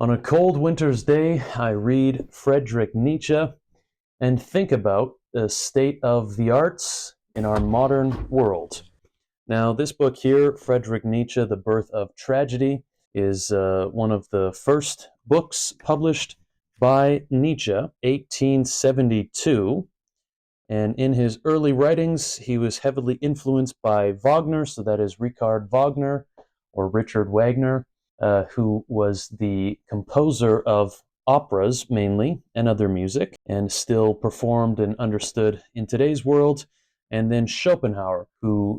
On a cold winter's day, I read Friedrich Nietzsche and think about the state of the arts in our modern world. Now, this book here, Friedrich Nietzsche, The Birth of Tragedy, is one of the first books published by Nietzsche, 1872. And in his early writings, he was heavily influenced by Wagner, so that is Richard Wagner or Richard Wagner, who was the composer of operas mainly and other music, and still performed and understood in today's world. And then Schopenhauer,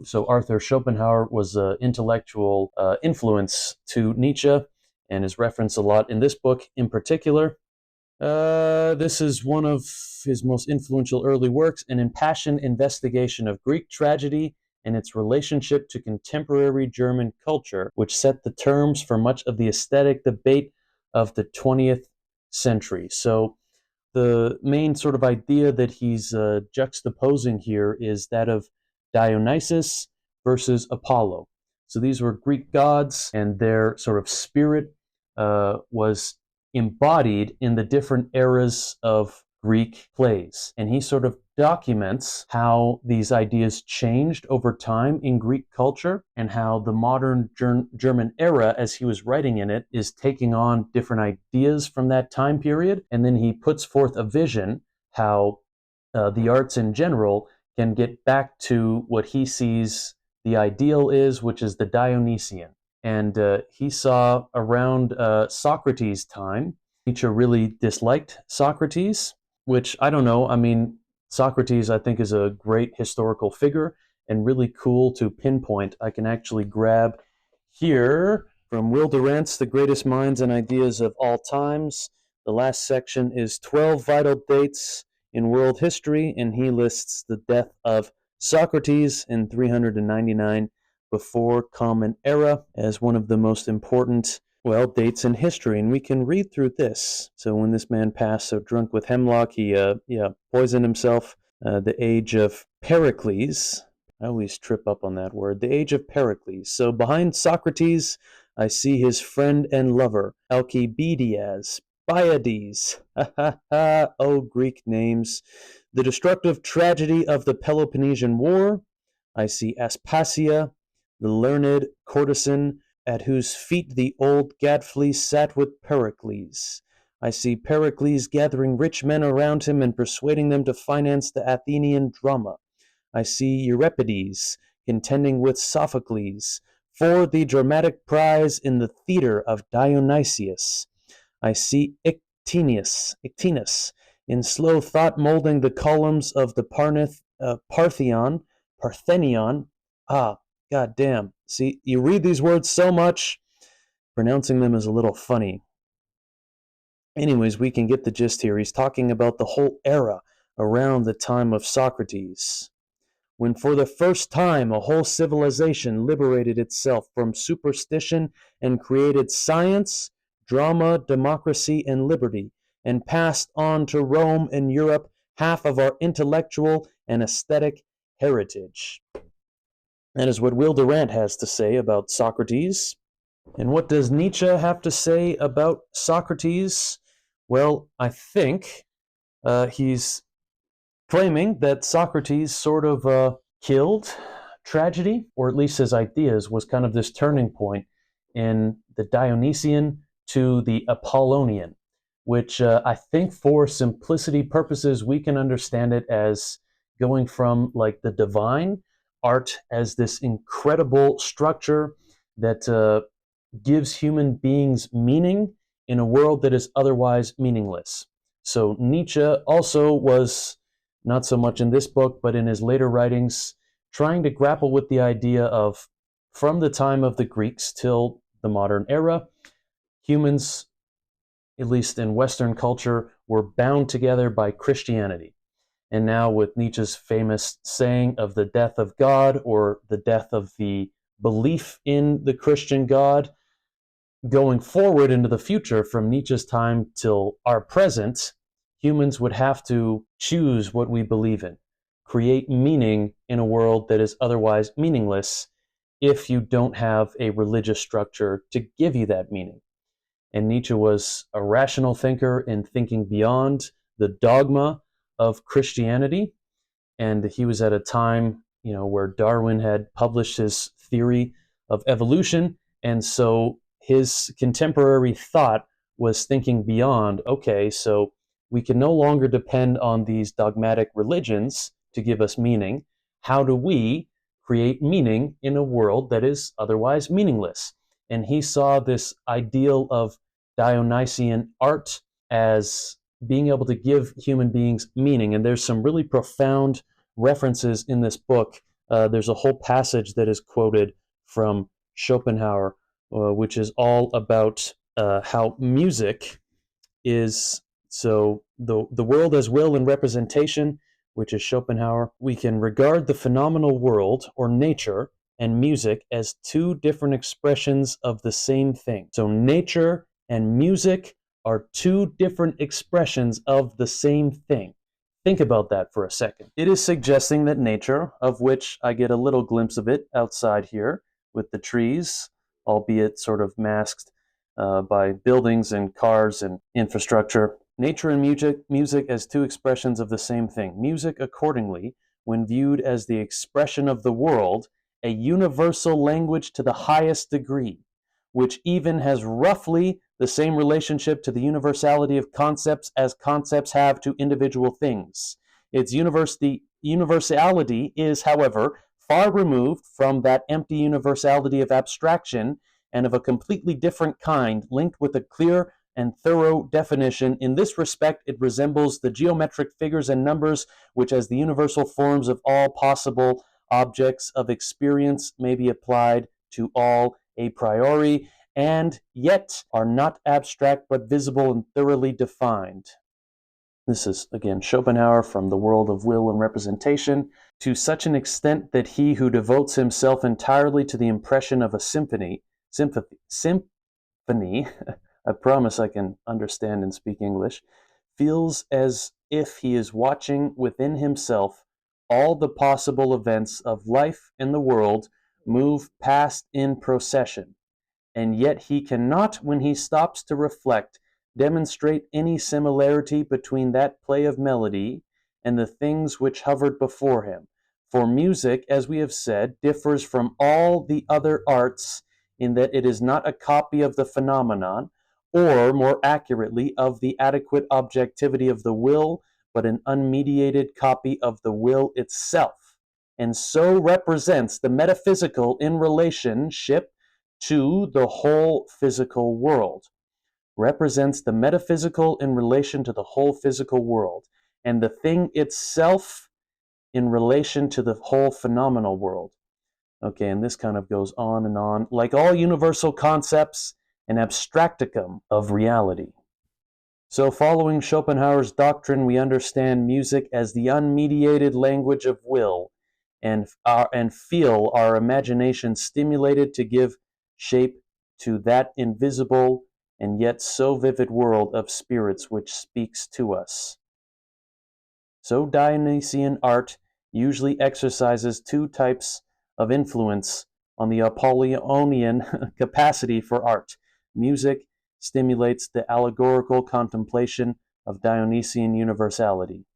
so Arthur Schopenhauer was an intellectual influence to Nietzsche and is referenced a lot in this book in particular. This is one of his most influential early works, an impassioned investigation of Greek tragedy and its relationship to contemporary German culture, which set the terms for much of the aesthetic debate of the 20th century. So the main sort of idea that he's juxtaposing here is that of Dionysus versus Apollo. So these were Greek gods, and their sort of spirit was embodied in the different eras of Greek plays. And he sort of documents how these ideas changed over time in Greek culture and how the modern German era, as he was writing in it, is taking on different ideas from that time period. And then he puts forth a vision how the arts in general can get back to what he sees the ideal is, which is the Dionysian. And he saw around Socrates' time, Nietzsche really disliked Socrates, which I don't know. I mean, Socrates, I think, is a great historical figure and really cool to pinpoint. I can actually grab here from Will Durant's The Greatest Minds and Ideas of All Times. The last section is 12 vital dates in world history, and he lists the death of Socrates in 399 before Common Era as one of the most important, dates in history. And we can read through this. So when this man passed so drunk with hemlock, he poisoned himself. The age of Pericles. I always trip up on that word. The age of Pericles. So behind Socrates, I see his friend and lover, Alcibiades, Biades. Oh, Greek names. The destructive tragedy of the Peloponnesian War. I see Aspasia, the learned courtesan at whose feet the old Gadfly sat with Pericles. I see Pericles gathering rich men around him and persuading them to finance the Athenian drama. I see Euripides contending with Sophocles for the dramatic prize in the theater of Dionysius. I see Ictinus in slow thought molding the columns of the Parthenion. Ah, God damn. See, you read these words so much, pronouncing them is a little funny. Anyways, we can get the gist here. He's talking about the whole era around the time of Socrates, when for the first time a whole civilization liberated itself from superstition and created science, drama, democracy, and liberty, and passed on to Rome and Europe half of our intellectual and aesthetic heritage. That is what Will Durant has to say about Socrates. And what does Nietzsche have to say about Socrates? Well, I think he's claiming that Socrates sort of killed tragedy, or at least his ideas, was kind of this turning point in the Dionysian to the Apollonian, which I think for simplicity purposes, we can understand it as going from like the divine art as this incredible structure that gives human beings meaning in a world that is otherwise meaningless. So Nietzsche also was, not so much in this book, but in his later writings, trying to grapple with the idea of, from the time of the Greeks till the modern era, humans, at least in Western culture, were bound together by Christianity. And now with Nietzsche's famous saying of the death of God, or the death of the belief in the Christian God, going forward into the future from Nietzsche's time till our present, humans would have to choose what we believe in, create meaning in a world that is otherwise meaningless if you don't have a religious structure to give you that meaning. And Nietzsche was a rational thinker in thinking beyond the dogma of Christianity. And he was at a time, where Darwin had published his theory of evolution, and so his contemporary thought was thinking beyond. Okay, so we can no longer depend on these dogmatic religions to give us meaning. How do we create meaning in a world that is otherwise meaningless? And he saw this ideal of Dionysian art as being able to give human beings meaning. And there's some really profound references in this book. There's a whole passage that is quoted from Schopenhauer, which is all about how music is so the world as will and representation, which is Schopenhauer. We can regard the phenomenal world or nature and music as two different expressions of the same thing. So nature and music are two different expressions of the same thing. Think about that for a second. It is suggesting that nature, of which I get a little glimpse of it outside here with the trees, albeit sort of masked by buildings and cars and infrastructure. Nature and music as two expressions of the same thing. Music, accordingly, when viewed as the expression of the world, a universal language to the highest degree, which even has roughly the same relationship to the universality of concepts as concepts have to individual things. Its universality is, however, far removed from that empty universality of abstraction and of a completely different kind, linked with a clear and thorough definition. In this respect, it resembles the geometric figures and numbers which, as the universal forms of all possible objects of experience, may be applied to all a priori, and yet are not abstract but visible and thoroughly defined. This is, again, Schopenhauer from The World of Will and Representation. To such an extent that he who devotes himself entirely to the impression of a symphony, I promise I can understand and speak English, feels as if he is watching within himself all the possible events of life and the world move past in procession, and yet he cannot, when he stops to reflect, demonstrate any similarity between that play of melody and the things which hovered before him. For music, as we have said, differs from all the other arts in that it is not a copy of the phenomenon, or more accurately, of the adequate objectivity of the will, but an unmediated copy of the will itself, and so represents the metaphysical in relationship to the whole physical world. Represents the metaphysical in relation to the whole physical world, and the thing itself in relation to the whole phenomenal world. Okay, and this kind of goes on and on. Like all universal concepts, an abstracticum of reality. So, following Schopenhauer's doctrine, we understand music as the unmediated language of will, and feel our imagination stimulated to give shape to that invisible and yet so vivid world of spirits which speaks to us. So Dionysian art usually exercises two types of influence on the Apollonian capacity for art. Music stimulates the allegorical contemplation of Dionysian universality.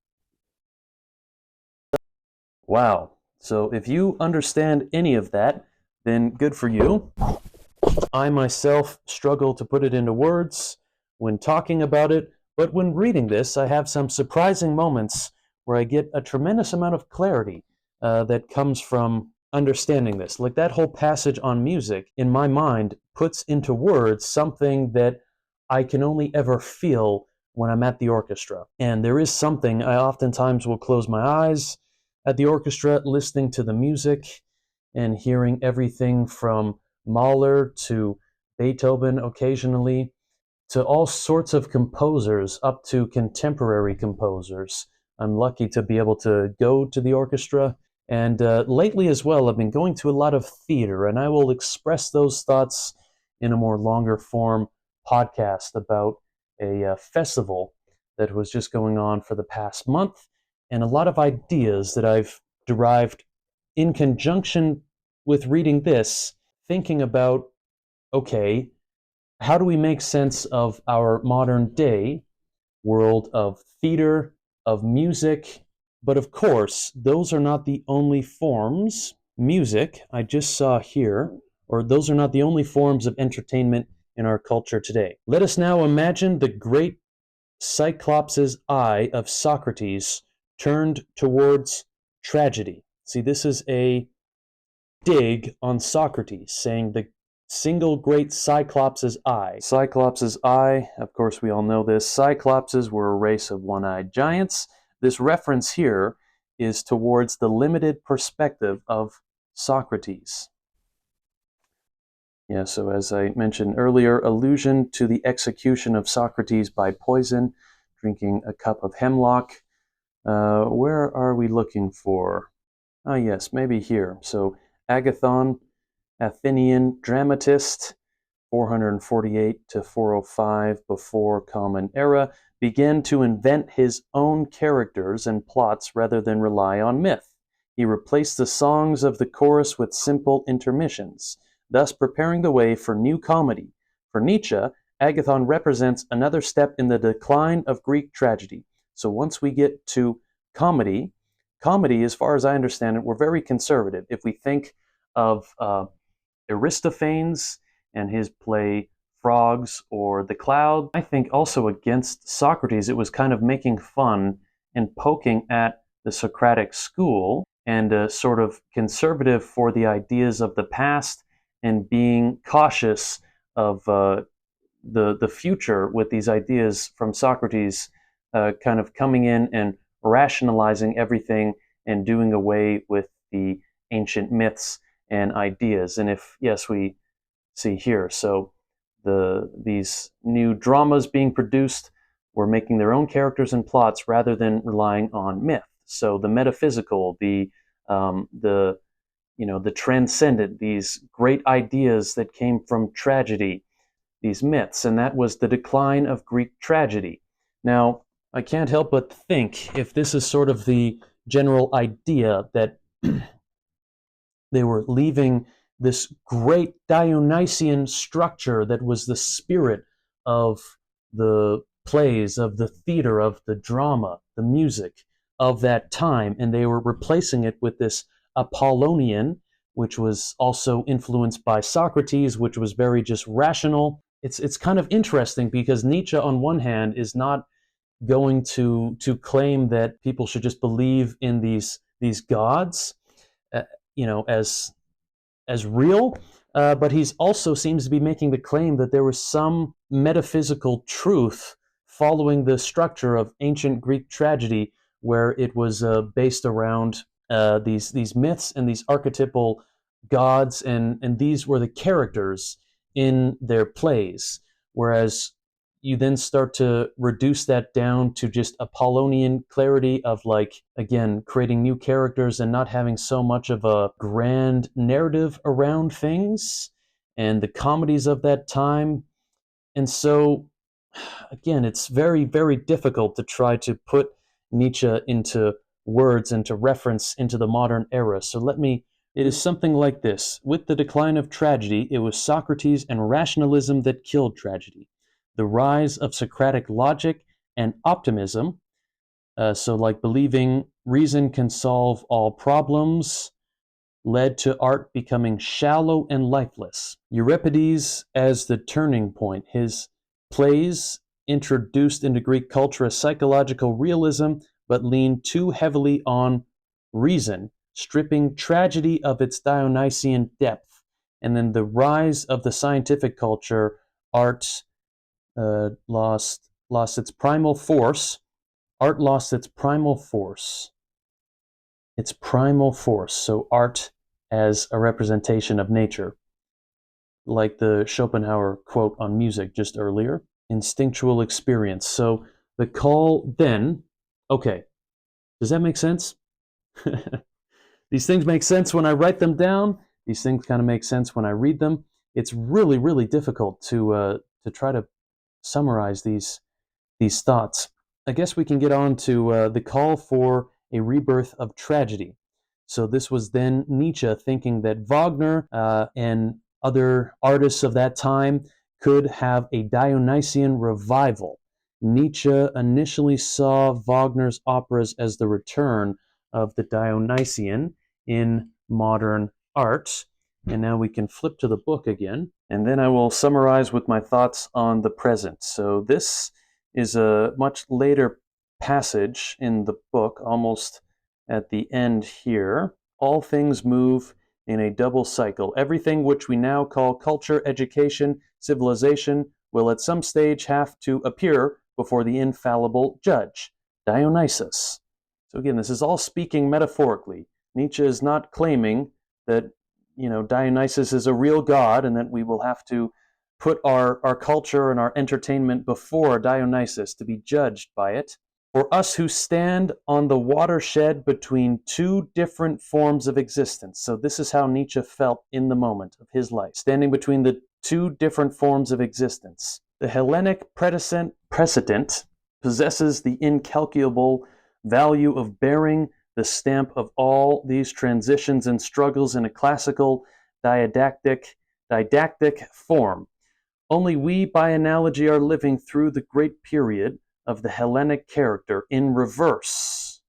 Wow. So if you understand any of that, then good for you. I myself struggle to put it into words when talking about it, but when reading this, I have some surprising moments where I get a tremendous amount of clarity that comes from understanding this. Like that whole passage on music, in my mind, puts into words something that I can only ever feel when I'm at the orchestra. And there is something, I oftentimes will close my eyes at the orchestra, listening to the music and hearing everything from Mahler to Beethoven occasionally, to all sorts of composers up to contemporary composers. I'm lucky to be able to go to the orchestra. And lately as well, I've been going to a lot of theater, and I will express those thoughts in a more longer form podcast about a festival that was just going on for the past month, and a lot of ideas that I've derived in conjunction with reading this, thinking about, okay, how do we make sense of our modern day world of theater, of music? But of course, those are not the only forms. Music, I just saw here, or those are not the only forms of entertainment in our culture today. Let us now imagine the great Cyclops' eye of Socrates turned towards tragedy. See, this is a dig on Socrates, saying the single great Cyclops' eye. Cyclops' eye, of course, we all know this. Cyclopses were a race of one-eyed giants. This reference here is towards the limited perspective of Socrates. Yeah, so as I mentioned earlier, allusion to the execution of Socrates by poison, drinking a cup of hemlock. Where are we looking for? Ah, yes, maybe here. So Agathon, Athenian dramatist, 448 to 405 before Common Era, began to invent his own characters and plots rather than rely on myth. He replaced the songs of the chorus with simple intermissions, thus preparing the way for new comedy. For Nietzsche, Agathon represents another step in the decline of Greek tragedy. So once we get to comedy, as far as I understand it, we're very conservative. If we think of Aristophanes and his play Frogs or The Cloud, I think also against Socrates, it was kind of making fun and poking at the Socratic school and sort of conservative for the ideas of the past and being cautious of the future with these ideas from Socrates kind of coming in and rationalizing everything and doing away with the ancient myths and ideas. And if, yes, we see here, so these new dramas being produced were making their own characters and plots rather than relying on myth. So the metaphysical, the the transcendent, these great ideas that came from tragedy, these myths, and that was the decline of Greek tragedy. Now, I can't help but think if this is sort of the general idea that they were leaving this great Dionysian structure that was the spirit of the plays, of the theater, of the drama, the music of that time, and they were replacing it with this Apollonian, which was also influenced by Socrates, which was very just rational. It's kind of interesting because Nietzsche, on one hand, is not going to claim that people should just believe in these gods, uh, as real, but he's also seems to be making the claim that there was some metaphysical truth following the structure of ancient Greek tragedy, where it was based around these myths and these archetypal gods, and these were the characters in their plays. Whereas you then start to reduce that down to just Apollonian clarity of, like, again, creating new characters and not having so much of a grand narrative around things and the comedies of that time. And so, again, it's very, very difficult to try to put Nietzsche into words and to reference into the modern era. So it is something like this. With the decline of tragedy, it was Socrates and rationalism that killed tragedy. The rise of Socratic logic and optimism, so like believing reason can solve all problems, led to art becoming shallow and lifeless. Euripides as the turning point. His plays introduced into Greek culture a psychological realism, but leaned too heavily on reason, stripping tragedy of its Dionysian depth. And then the rise of the scientific culture, art lost its primal force. Art lost its primal force. Its primal force. So art as a representation of nature, like the Schopenhauer quote on music just earlier. Instinctual experience. So the call then. Okay, does that make sense? These things make sense when I write them down. These things kind of make sense when I read them. It's really, really difficult to try to summarize these thoughts. I guess we can get on to the call for a rebirth of tragedy. So this was then Nietzsche thinking that Wagner and other artists of that time could have a Dionysian revival. Nietzsche initially saw Wagner's operas as the return of the Dionysian in modern art. And now we can flip to the book again, and then I will summarize with my thoughts on the present. So this is a much later passage in the book, almost at the end here. All things move in a double cycle. Everything which we now call culture, education, civilization will at some stage have to appear before the infallible judge, Dionysus. So again, this is all speaking metaphorically. Nietzsche is not claiming that Dionysus is a real god and that we will have to put our culture and our entertainment before Dionysus to be judged by it. For us who stand on the watershed between two different forms of existence. So this is how Nietzsche felt in the moment of his life, standing between the two different forms of existence. The Hellenic precedent possesses the incalculable value of bearing the stamp of all these transitions and struggles in a classical didactic form. Only we, by analogy, are living through the great period of the Hellenic character in reverse.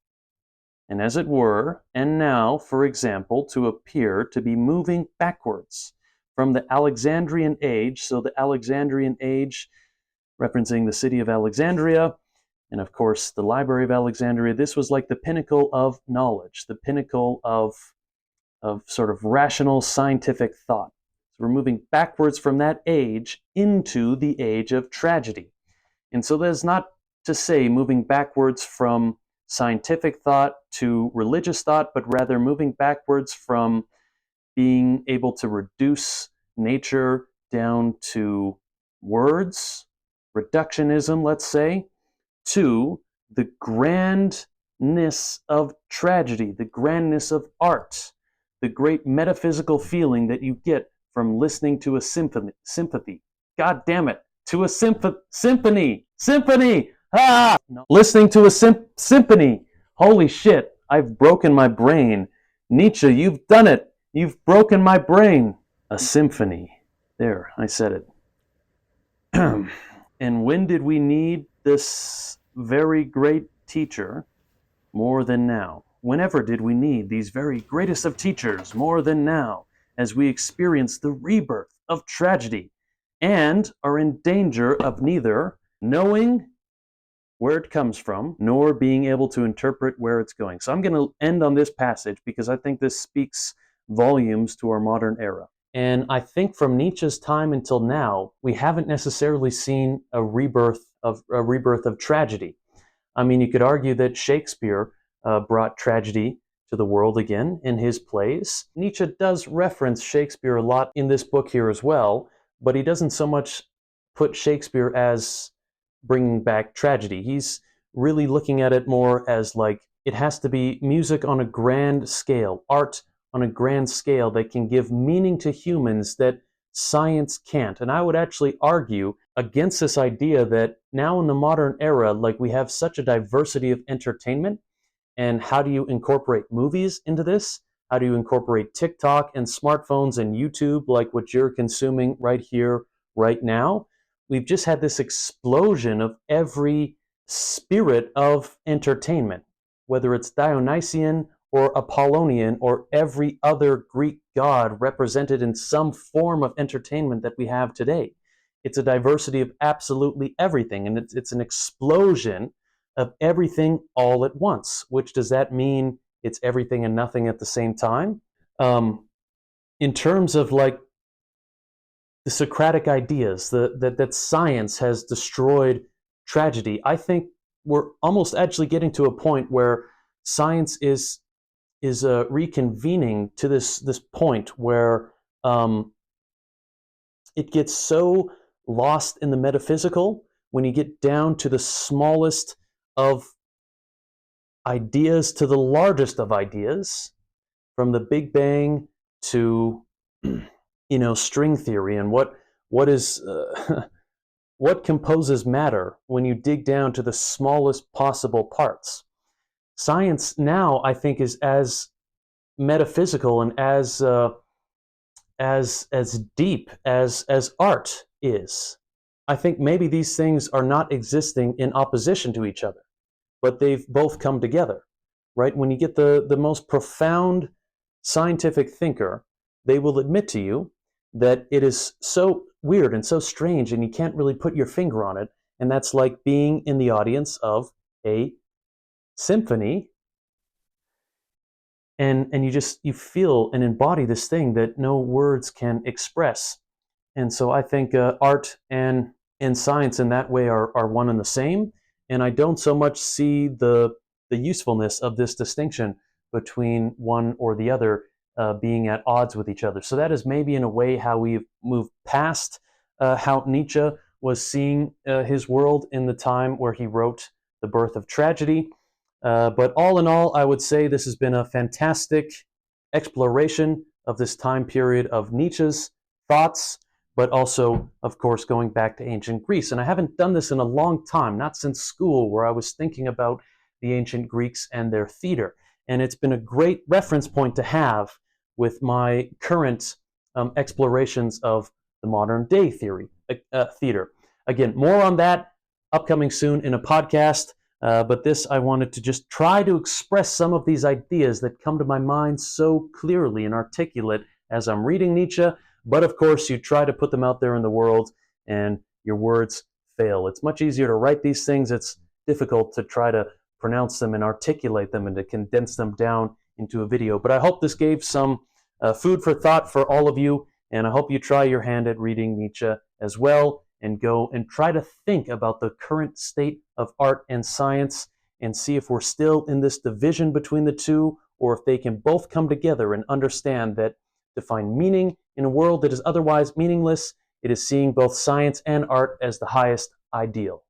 And as it were, and now, for example, to appear to be moving backwards from the Alexandrian age, so the Alexandrian age referencing the city of Alexandria, and of course the Library of Alexandria. This was like the pinnacle of knowledge, the pinnacle of sort of rational scientific thought. So we're moving backwards from that age into the age of tragedy. And so that's not to say moving backwards from scientific thought to religious thought, but rather moving backwards from being able to reduce nature down to words, reductionism, let's say, to the grandness of tragedy, the grandness of art, the great metaphysical feeling that you get from listening to a symphony. God damn it, to a symphony! Ah! No. Listening to a symphony. Holy shit, I've broken my brain. Nietzsche, you've done it. You've broken my brain. A symphony. There, I said it. And when did we need this very great teacher more than now? Whenever did we need these very greatest of teachers more than now, as we experience the rebirth of tragedy and are in danger of neither knowing where it comes from nor being able to interpret where it's going? So I'm going to end on this passage because I think this speaks volumes to our modern era. And I think from Nietzsche's time until now, we haven't necessarily seen a rebirth of tragedy. I mean, you could argue that Shakespeare brought tragedy to the world again in his plays. Nietzsche does reference Shakespeare a lot in this book here as well, but he doesn't so much put Shakespeare as bringing back tragedy. He's really looking at it more as like it has to be music on a grand scale, art on a grand scale that can give meaning to humans that science can't. And I would actually argue against this idea that now in the modern era, like we have such a diversity of entertainment, and how do you incorporate movies into this? How do you incorporate TikTok and smartphones and YouTube like what you're consuming right here, right now? We've just had this explosion of every spirit of entertainment, whether it's Dionysian or Apollonian or every other Greek god represented in some form of entertainment that we have today. It's a diversity of absolutely everything, and it's an explosion of everything all at once. Which does that mean it's everything and nothing at the same time? In terms of like the Socratic ideas, that science has destroyed tragedy, I think we're almost actually getting to a point where science is reconvening to this point where it gets so lost in the metaphysical when you get down to the smallest of ideas to the largest of ideas, from the Big Bang to string theory and what is what composes matter when you dig down to the smallest possible parts. Science now, I think, is as metaphysical and as deep as art is. I think maybe these things are not existing in opposition to each other, but they've both come together, right? When you get the most profound scientific thinker, they will admit to you that it is so weird and so strange and you can't really put your finger on it. And that's like being in the audience of a symphony, and you feel and embody this thing that no words can express. And so I think art and science in that way are one and the same. And I don't so much see the usefulness of this distinction between one or the other being at odds with each other. So that is maybe in a way how we've moved past how Nietzsche was seeing his world in the time where he wrote The Birth of Tragedy. But all in all, I would say this has been a fantastic exploration of this time period of Nietzsche's thoughts, but also, of course, going back to ancient Greece. And I haven't done this in a long time, not since school, where I was thinking about the ancient Greeks and their theater. And it's been a great reference point to have with my current explorations of the modern day theater. Again, more on that upcoming soon in a podcast. But this, I wanted to just try to express some of these ideas that come to my mind so clearly and articulate as I'm reading Nietzsche. But of course, you try to put them out there in the world and your words fail. It's much easier to write these things. It's difficult to try to pronounce them and articulate them and to condense them down into a video. But I hope this gave some food for thought for all of you. And I hope you try your hand at reading Nietzsche as well, and go and try to think about the current state of art and science and see if we're still in this division between the two, or if they can both come together and understand that to find meaning in a world that is otherwise meaningless, it is seeing both science and art as the highest ideal.